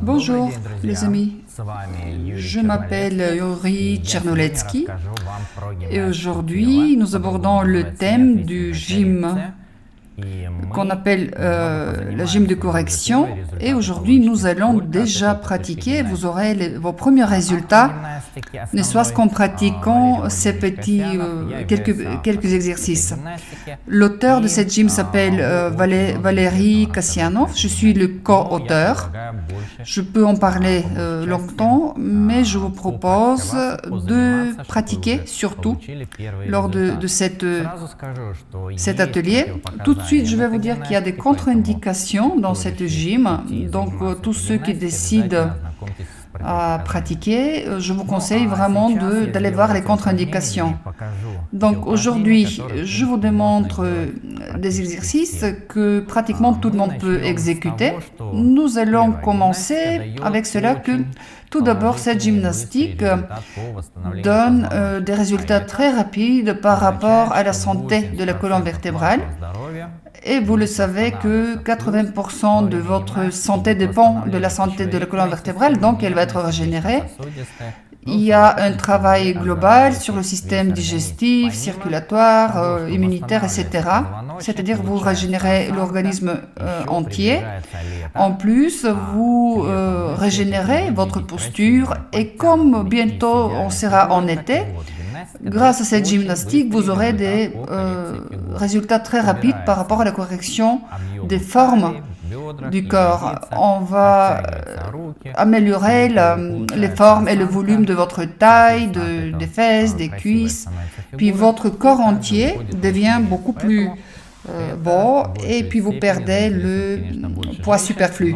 Bonjour les amis, je m'appelle Yuri Tchernoletsky et aujourd'hui nous abordons le thème du gym qu'on appelle la gym de correction et aujourd'hui nous allons déjà pratiquer, vous aurez vos premiers résultats, ne soit-ce qu'en pratiquant ces petits quelques exercices. L'auteur de cette gym s'appelle Valérie Kassianov, je suis le co-auteur. Je peux en parler longtemps, mais je vous propose de pratiquer surtout lors de cet atelier. Tout de suite, je vais vous dire qu'il y a des contre-indications dans cette gym. Donc, tous ceux qui décident à pratiquer, je vous conseille vraiment d'aller voir les contre-indications. Donc aujourd'hui, je vous démontre des exercices que pratiquement tout le monde peut exécuter. Nous allons commencer avec cela que tout d'abord, cette gymnastique donne des résultats très rapides par rapport à la santé de la colonne vertébrale. Et vous le savez que 80% de votre santé dépend de la santé de la colonne vertébrale, donc elle va être régénérée. Il y a un travail global sur le système digestif, circulatoire, immunitaire, etc. C'est-à-dire vous régénérez l'organisme entier. En plus, vous régénérez votre posture et comme bientôt on sera en été, grâce à cette gymnastique, vous aurez des résultats très rapides par rapport à la correction des formes du corps. On va améliorer les formes et le volume de votre taille, des fesses, des cuisses. Puis votre corps entier devient beaucoup plus beau et puis vous perdez le poids superflu.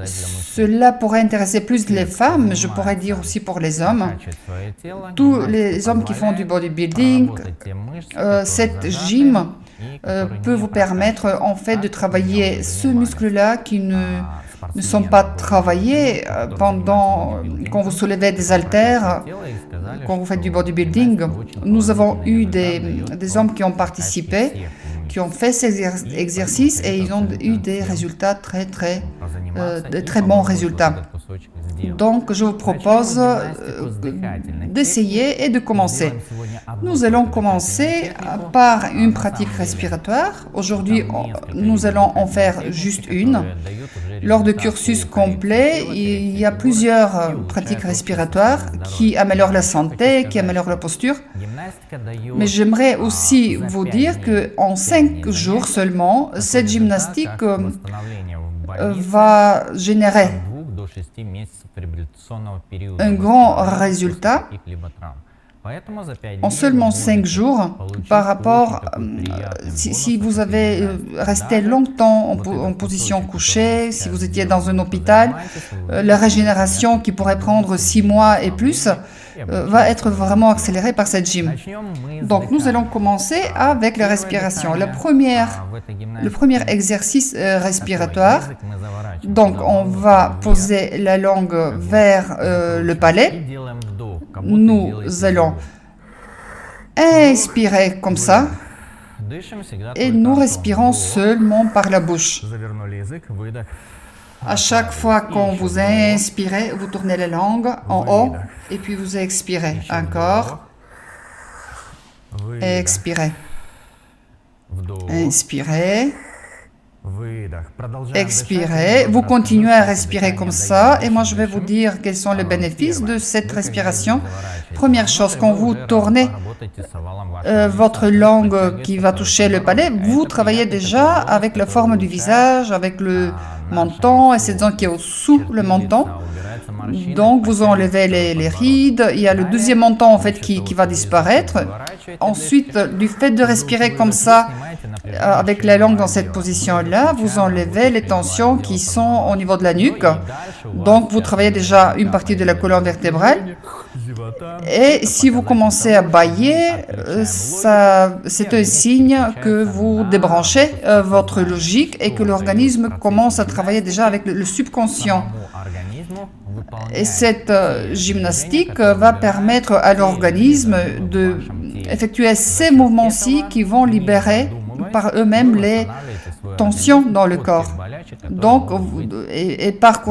Cela pourrait intéresser plus les femmes, je pourrais dire aussi pour les hommes. Tous les hommes qui font du bodybuilding, cette gym peut vous permettre en fait de travailler ce muscle-là qui ne sont pas travaillés quand vous soulevez des haltères, quand vous faites du bodybuilding. Nous avons eu des hommes qui ont participé, qui ont fait ces exercices et ils ont eu des résultats de très bons résultats. Donc, je vous propose d'essayer et de commencer. Nous allons commencer par une pratique respiratoire. Aujourd'hui, nous allons en faire juste une. Lors du cursus complet, il y a plusieurs pratiques respiratoires qui améliorent la santé, qui améliorent la posture. Mais j'aimerais aussi vous dire qu'en 5 jours seulement, cette gymnastique va générer un grand résultat en seulement 5 jours par rapport, si vous avez resté longtemps en position couchée, si vous étiez dans un hôpital, la régénération qui pourrait prendre 6 mois et plus va être vraiment accélérée par cette gym. Donc nous allons commencer avec la respiration. Le premier exercice respiratoire, donc on va poser la langue vers le palais. Nous allons inspirer comme ça et nous respirons seulement par la bouche. À chaque fois qu'on vous inspirez, vous tournez la langue en haut et puis vous expirez. Encore. Expirez. Inspirez. Expirez, vous continuez à respirer comme ça et moi je vais vous dire quels sont les bénéfices de cette respiration. Première chose, quand vous tournez votre langue qui va toucher le palais, vous travaillez déjà avec la forme du visage, avec le menton et cette zone qui est sous le menton. Donc vous enlevez les rides, il y a le deuxième menton en fait qui va disparaître. Ensuite, du fait de respirer comme ça, avec la langue dans cette position-là, vous enlevez les tensions qui sont au niveau de la nuque. Donc vous travaillez déjà une partie de la colonne vertébrale. Et si vous commencez à bâiller, c'est un signe que vous débranchez votre logique et que l'organisme commence à travailler déjà avec le subconscient. Et cette gymnastique va permettre à l'organisme d'effectuer ces mouvements-ci qui vont libérer par eux-mêmes les tensions dans le corps. Donc, par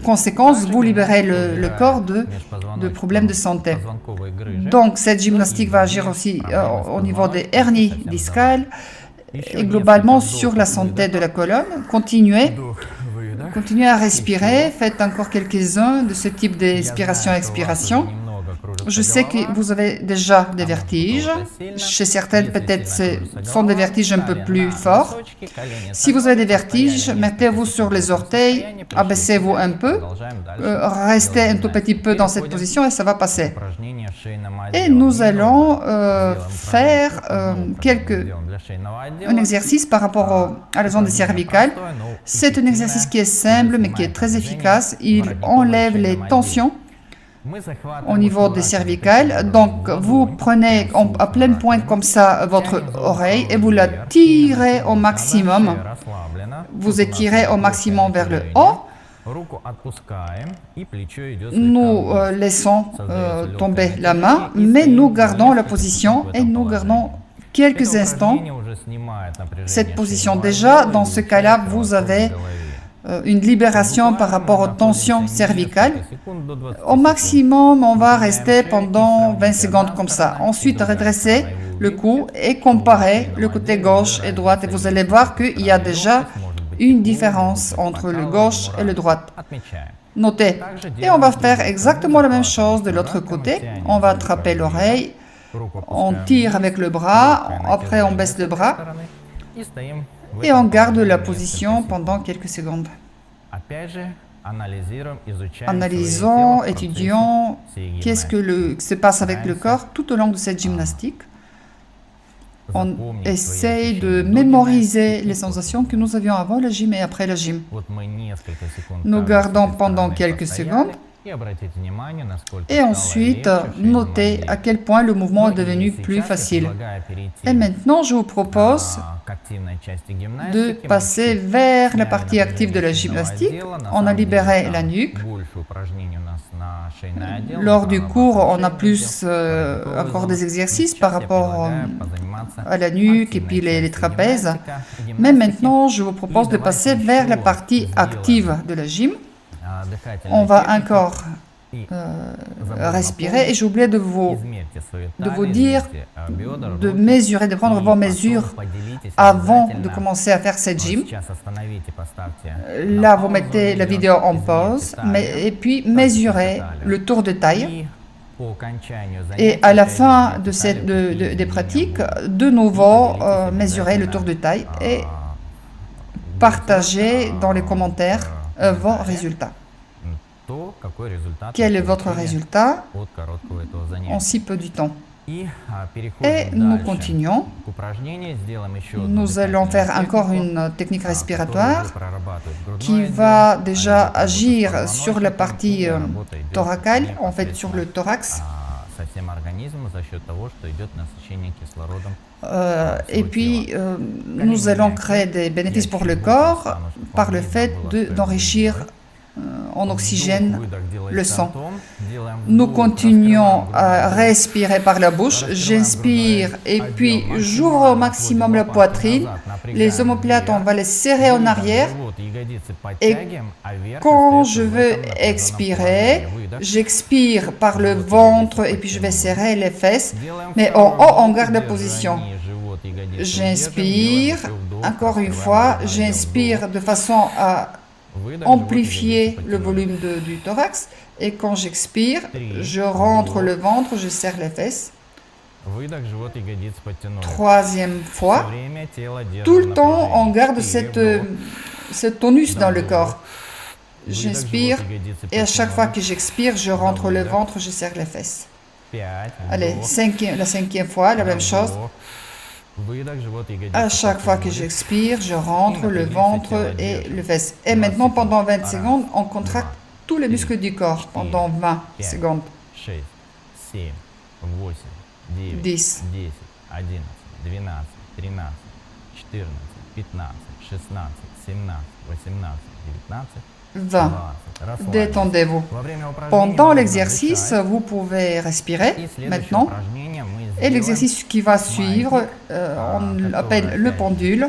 conséquence, vous libérez le corps de problèmes de santé. Donc, cette gymnastique va agir aussi au niveau des hernies discales et globalement sur la santé de la colonne. Continuez à respirer. Faites encore quelques-uns de ce type d'inspiration-expiration. Je sais que vous avez déjà des vertiges. Chez certaines, peut-être, ce sont des vertiges un peu plus forts. Si vous avez des vertiges, mettez-vous sur les orteils, abaissez-vous un peu, restez un tout petit peu dans cette position et ça va passer. Et nous allons faire un exercice par rapport à la zone des cervicales. C'est un exercice qui est simple mais qui est très efficace. Il enlève les tensions au niveau des cervicales. Donc, vous prenez à plein point comme ça votre oreille et vous la tirez au maximum. Vous étirez au maximum vers le haut. Nous laissons tomber la main, mais nous gardons la position et nous gardons quelques instants cette position. Déjà, dans ce cas-là, vous avez une libération par rapport aux tensions cervicales. Au maximum, on va rester pendant 20 secondes comme ça. Ensuite, redressez le cou et comparez le côté gauche et droite. Et vous allez voir qu'il y a déjà une différence entre le gauche et le droite. Notez. Et on va faire exactement la même chose de l'autre côté. On va attraper l'oreille, on tire avec le bras, après on baisse le bras. Et on garde la position pendant quelques secondes. Analysons, étudions qu'est-ce que se passe avec le corps tout au long de cette gymnastique. On essaye de mémoriser les sensations que nous avions avant le gym et après le gym. Nous gardons pendant quelques secondes. Et ensuite, notez à quel point le mouvement est devenu plus facile. Et maintenant, je vous propose de passer vers la partie active de la gymnastique. On a libéré la nuque. Lors du cours, on a plus encore des exercices par rapport à la nuque et puis les trapèzes. Mais maintenant, je vous propose de passer vers la partie active de la gym. On va encore respirer et j'ai oublié de vous dire de mesurer, de prendre vos mesures avant de commencer à faire cette gym. Là, vous mettez la vidéo en pause et puis mesurez le tour de taille. Et à la fin des pratiques, de nouveau, mesurez le tour de taille et partagez dans les commentaires vos résultats. Quel est votre résultat en si peu de temps? Et nous continuons. Nous allons faire encore une technique respiratoire qui va déjà agir sur la partie thoracale, en fait sur le thorax. Et puis, nous allons créer des bénéfices pour le corps par le fait d'enrichir en oxygène le sang. Nous continuons à respirer par la bouche. J'inspire et puis j'ouvre au maximum la poitrine. Les omoplates, on va les serrer en arrière. Et quand je veux expirer, j'expire par le ventre et puis je vais serrer les fesses. Mais en haut, on garde la position. J'inspire, encore une fois, j'inspire de façon à amplifier le volume du thorax et quand j'expire, je rentre le ventre, je serre les fesses. Troisième fois, tout le temps on garde ce tonus dans le corps. J'inspire et à chaque fois que j'expire, je rentre le ventre, je serre les fesses. Allez, la cinquième fois, la même chose. À chaque fois que j'expire, je rentre le ventre et le fesses. Et maintenant, pendant 20 secondes, on contracte tous les muscles du corps pendant 20 secondes. 10, 20. Détendez-vous. Pendant l'exercice, vous pouvez respirer maintenant. Et l'exercice qui va suivre, on l'appelle le pendule,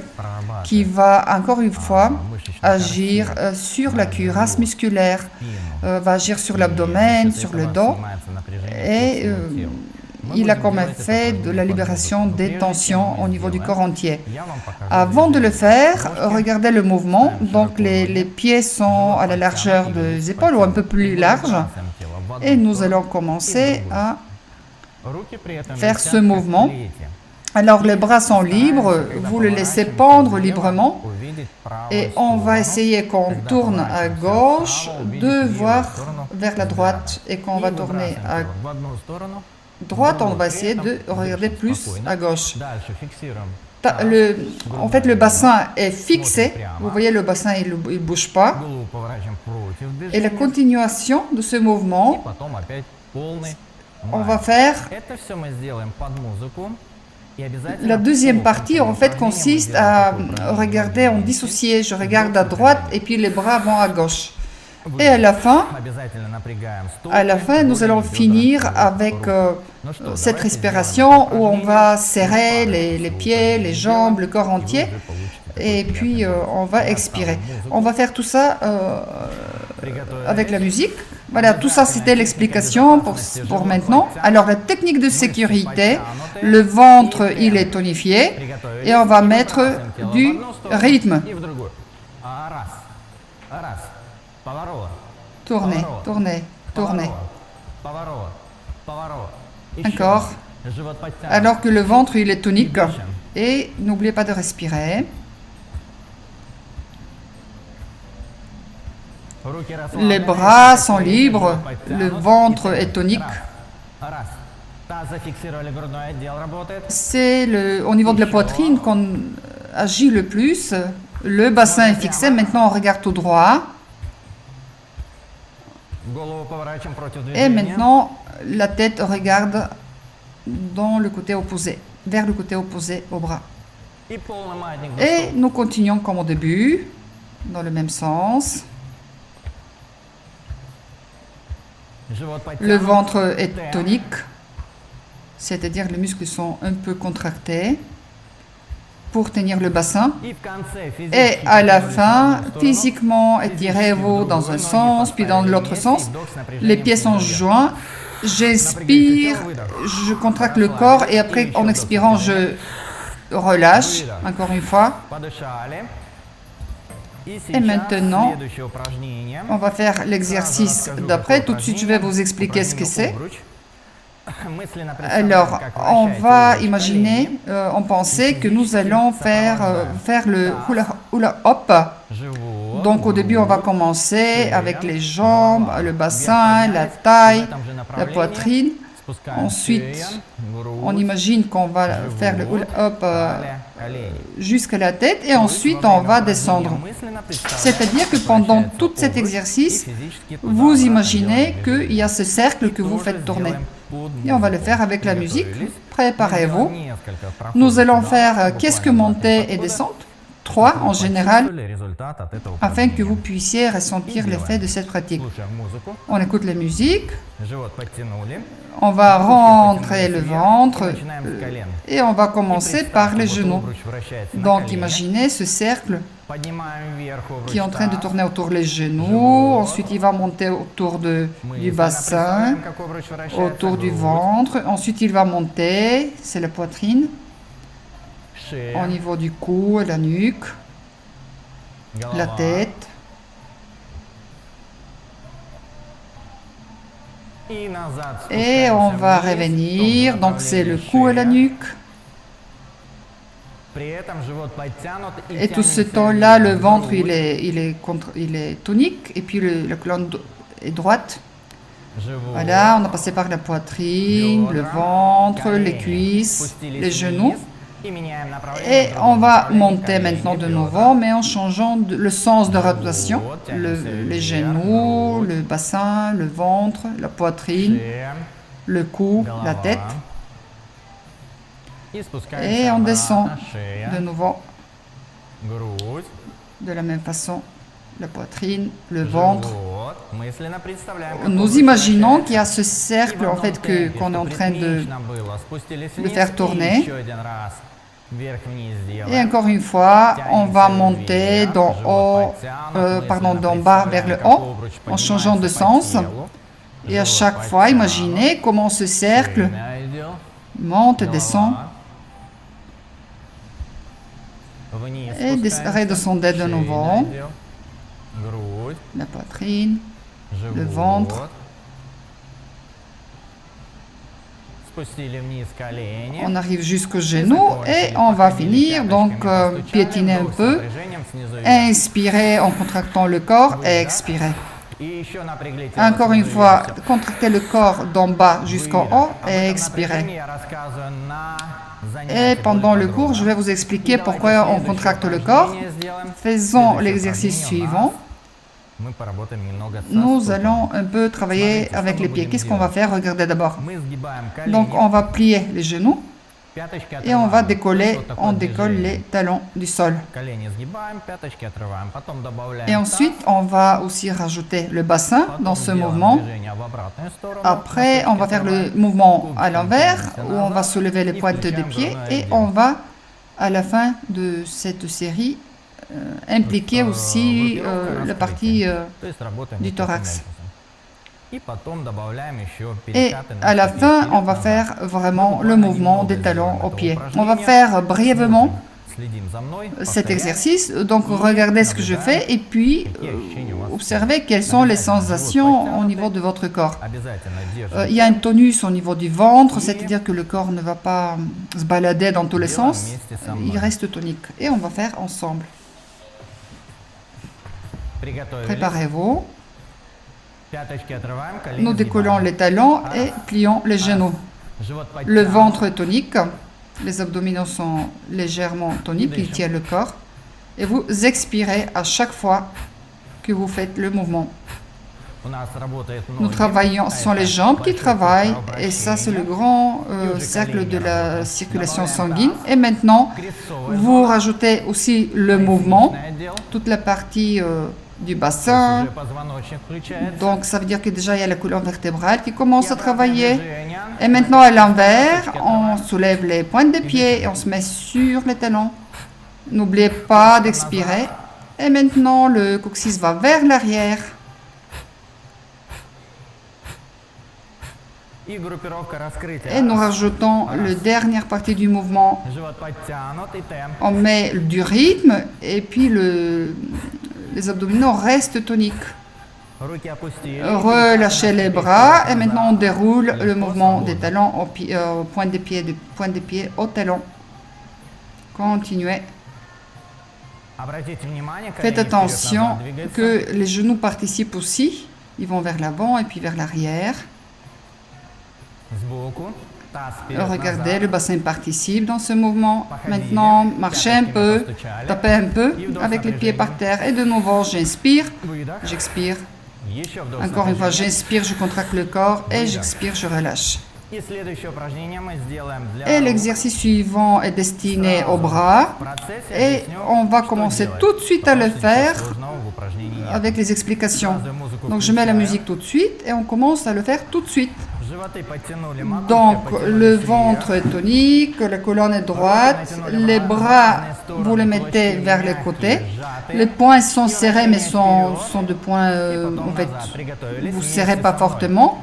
qui va encore une fois agir sur la cuirasse musculaire, va agir sur l'abdomen, sur le dos, et il a comme effet de la libération des tensions au niveau du corps entier. Avant de le faire, regardez le mouvement. Donc les pieds sont à la largeur des épaules ou un peu plus large. Et nous allons commencer à faire ce mouvement. Alors les bras sont libres, vous le laissez pendre librement. Et on va essayer qu'on tourne à gauche, de voir vers la droite. Et quand on va tourner à droite, on va essayer de regarder plus à gauche. En fait, le bassin est fixé. Vous voyez, le bassin, il ne bouge pas. Et la continuation de ce mouvement, on va faire... La deuxième partie, en fait, consiste à regarder en dissocié. Je regarde à droite et puis les bras vont à gauche. Et à la fin, nous allons finir avec cette respiration où on va serrer les pieds, les jambes, le corps entier. Et puis, on va expirer. On va faire tout ça avec la musique. Voilà, tout ça, c'était l'explication pour maintenant. Alors, la technique de sécurité, le ventre, il est tonifié. Et on va mettre du rythme. Tournez, tournez, tournez. Encore. Alors que le ventre, il est tonique. Et n'oubliez pas de respirer. Les bras sont libres, le ventre est tonique. C'est au niveau de la poitrine qu'on agit le plus. Le bassin est fixé. Maintenant, on regarde tout droit. Et maintenant, la tête regarde dans le côté opposé, vers le côté opposé au bras. Et nous continuons comme au début, dans le même sens. Le ventre est tonique, c'est-à-dire les muscles sont un peu contractés pour tenir le bassin. Et à la fin, physiquement, étirez-vous dans un sens, puis dans l'autre sens. Les pieds sont joints. J'inspire, je contracte le corps et après, en expirant, je relâche, encore une fois. Et maintenant, on va faire l'exercice d'après. Tout de suite, je vais vous expliquer ce que c'est. Alors, on va imaginer, on pensait que nous allons faire le hula hop. Donc, au début, on va commencer avec les jambes, le bassin, la taille, la poitrine. Ensuite, on imagine qu'on va faire le hula hop jusqu'à la tête et ensuite on va descendre. C'est-à-dire que pendant tout cet exercice, vous imaginez qu'il y a ce cercle que vous faites tourner. Et on va le faire avec la musique. Préparez-vous. Nous allons faire quelques montées et descentes, 3 en général, afin que vous puissiez ressentir l'effet de cette pratique. On écoute la musique. On va rentrer le ventre et on va commencer par les genoux. Donc imaginez ce cercle qui est en train de tourner autour des genoux. Ensuite il va monter autour du bassin, autour du ventre. Ensuite il va monter, c'est la poitrine, au niveau du cou et la nuque, la tête. Et on va revenir, donc c'est le cou et la nuque. Et tout ce temps-là, le ventre, il est tonique, et puis la colonne est droite. Voilà, on a passé par la poitrine, le ventre, les cuisses, les genoux. Et on va monter maintenant de nouveau, mais en changeant le sens de rotation. Les genoux, le bassin, le ventre, la poitrine, le cou, la tête. Et on descend de nouveau de la même façon. La poitrine, le ventre. Nous imaginons qu'il y a ce cercle en fait qu'on est en train de faire tourner. Et encore une fois, on va monter d'en bas vers le haut en changeant de sens. Et à chaque fois, imaginez comment ce cercle monte, descend et redescendait de nouveau. La poitrine, le ventre. On arrive jusqu'aux genoux et on va finir, donc piétiner un peu, inspirer en contractant le corps et expirer. Encore une fois, contractez le corps d'en bas jusqu'en haut et expirez. Et pendant le cours, je vais vous expliquer pourquoi on contracte le corps. Faisons l'exercice suivant. Nous allons un peu travailler avec les pieds. Qu'est-ce qu'on va faire? Regardez d'abord. Donc, on va plier les genoux et on va décoller, on décolle les talons du sol. Et ensuite, on va aussi rajouter le bassin dans ce mouvement. Après, on va faire le mouvement à l'envers où on va soulever les pointes des pieds et on va, à la fin de cette série, impliquer aussi la partie du thorax. Et à la fin, on va faire vraiment le mouvement des talons aux pieds. On va faire brièvement cet exercice. Donc, regardez ce que je fais et puis observez quelles sont les sensations au niveau de votre corps. Il y a un tonus au niveau du ventre, c'est-à-dire que le corps ne va pas se balader dans tous les sens. Il reste tonique. Et on va faire ensemble. Préparez-vous. Nous décollons les talons et plions les genoux. Le ventre est tonique. Les abdominaux sont légèrement toniques. Ils tiennent le corps. Et vous expirez à chaque fois que vous faites le mouvement. Nous travaillons, ce sont les jambes qui travaillent. Et ça, c'est le grand cercle de la circulation sanguine. Et maintenant, vous rajoutez aussi le mouvement. Toute la partie du bassin. Donc, ça veut dire que déjà, il y a la colonne vertébrale qui commence à travailler. Et maintenant, à l'envers, on soulève les pointes des pieds et on se met sur les talons. N'oubliez pas d'expirer. Et maintenant, le coccyx va vers l'arrière. Et nous rajoutons la dernière partie du mouvement. On met du rythme et puis les abdominaux restent toniques. Relâchez les bras et maintenant on déroule le mouvement des talons au point des pieds au talon. Continuez. Faites attention que les genoux participent aussi. Ils vont vers l'avant et puis vers l'arrière. Regardez, le bassin participe dans ce mouvement. Maintenant, marchez un peu, tapez un peu avec les pieds par terre. Et de nouveau, j'inspire, j'expire. Encore une fois, j'inspire, je contracte le corps et j'expire, je relâche. Et l'exercice suivant est destiné aux bras. Et on va commencer tout de suite à le faire avec les explications. Donc, je mets la musique tout de suite et on commence à le faire tout de suite. Donc, le ventre est tonique, la colonne est droite, les bras, vous les mettez vers les côtés. Les poings sont serrés, mais sont de poings, en fait, vous ne serrez pas fortement.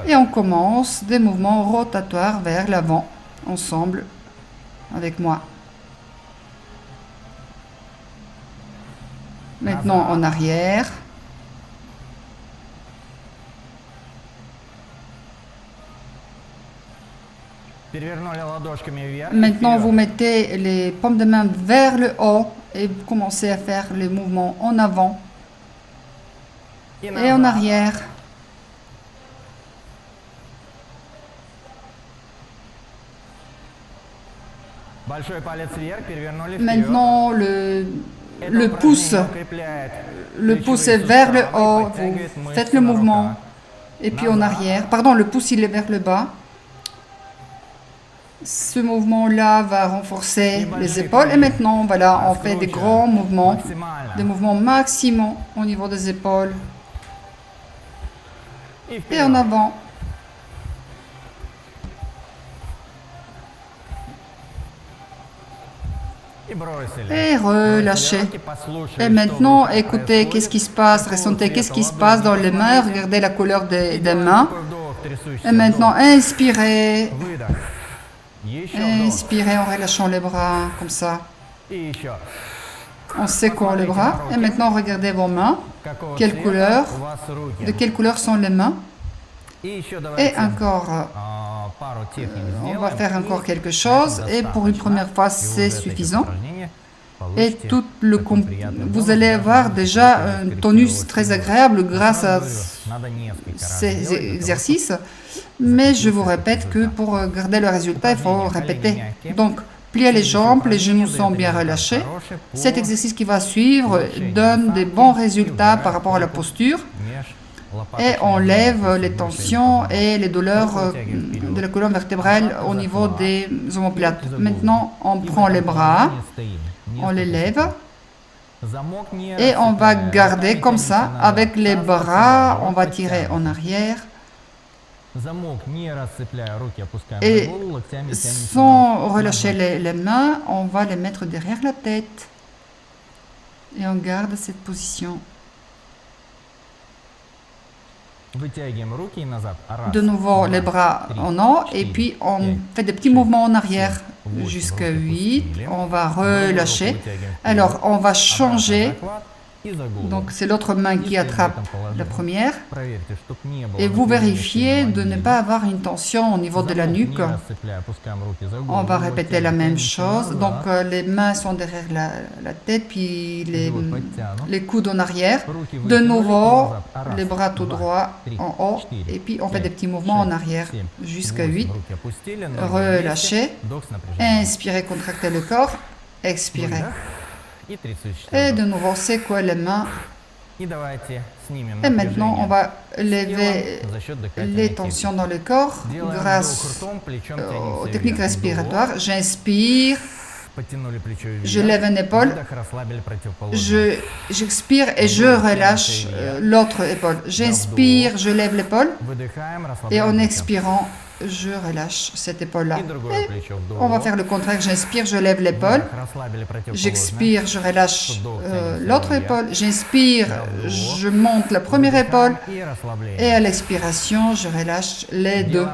Et on commence des mouvements rotatoires vers l'avant, ensemble, avec moi. Maintenant, en arrière. Maintenant, vous mettez les paumes de main vers le haut et vous commencez à faire les mouvements en avant et en arrière. Maintenant, le pouce est vers le haut, vous faites le mouvement et puis en arrière. Pardon, le pouce il est vers le bas. Ce mouvement-là va renforcer les épaules. Et maintenant, voilà, on fait des grands mouvements, des mouvements maximaux au niveau des épaules. Et en avant. et relâchez. Et maintenant, écoutez qu'est-ce qui se passe, ressentez qu'est-ce qui se passe dans les mains, regardez la couleur des mains. Et maintenant, inspirez. Inspirez en relâchant les bras, comme ça. En secouant les bras. Et maintenant, regardez vos mains. Quelle couleur? De quelle couleur sont les mains? Et encore, on va faire encore quelque chose. Et pour une première fois, c'est suffisant. Et vous allez avoir déjà un tonus très agréable grâce à ces exercices. Mais je vous répète que pour garder le résultat, il faut répéter. Donc, pliez les jambes, les genoux sont bien relâchés. Cet exercice qui va suivre donne des bons résultats par rapport à la posture. Et on lève les tensions et les douleurs de la colonne vertébrale au niveau des omoplates. Maintenant, on prend les bras, on les lève et on va garder comme ça. Avec les bras, on va tirer en arrière. Et sans relâcher les mains, on va les mettre derrière la tête. Et on garde cette position. De nouveau, les bras en haut, et puis on fait des petits mouvements en arrière jusqu'à 8. On va relâcher. Alors, on va changer. Donc, c'est l'autre main qui attrape la première. Et vous vérifiez de ne pas avoir une tension au niveau de la nuque. On va répéter la même chose. Donc, les mains sont derrière la tête, puis les coudes en arrière. De nouveau, les bras tout droit en haut. Et puis, on fait des petits mouvements en arrière jusqu'à 8. Relâchez. Inspirez, contractez le corps. Expirez. Et de nouveau, secouez les mains. Et maintenant, on va lever les tensions dans le corps grâce aux techniques respiratoires. J'inspire, je lève une épaule, j'expire et je relâche l'autre épaule. J'inspire, je lève l'épaule et en expirant, je relâche cette épaule-là. On va faire le contraire. J'inspire, je lève l'épaule. J'expire, je relâche l'autre épaule. J'inspire, je monte la première épaule. Et à l'expiration, je relâche les deux.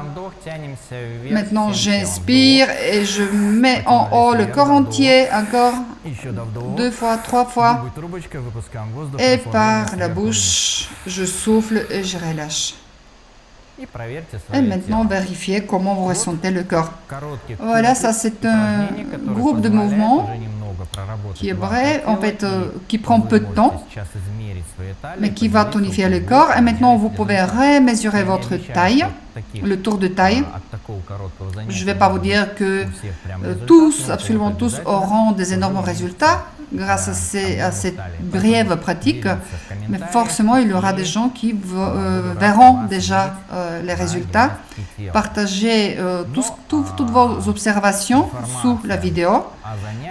Maintenant, j'inspire et je mets en haut le corps entier. Encore 2 fois, 3 fois. Et par la bouche, je souffle et je relâche. Et maintenant, vérifiez comment vous ressentez le corps. Voilà, ça c'est un groupe de mouvements qui est vrai, en fait, qui prend peu de temps, mais qui va tonifier le corps. Et maintenant, vous pouvez remesurer votre taille, le tour de taille. Je ne vais pas vous dire que tous, absolument tous, auront des énormes résultats grâce à cette brève pratique, mais forcément, il y aura des gens qui verront déjà les résultats. Partagez toutes vos observations sous la vidéo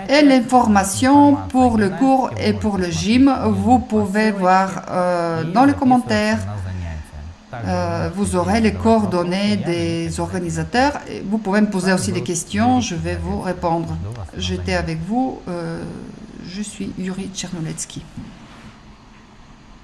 et l'information pour le cours et pour le gym, vous pouvez voir dans les commentaires. Vous aurez les coordonnées des organisateurs. Vous pouvez me poser aussi des questions, je vais vous répondre. J'étais avec vous, je suis Yuri Tchernoletsky.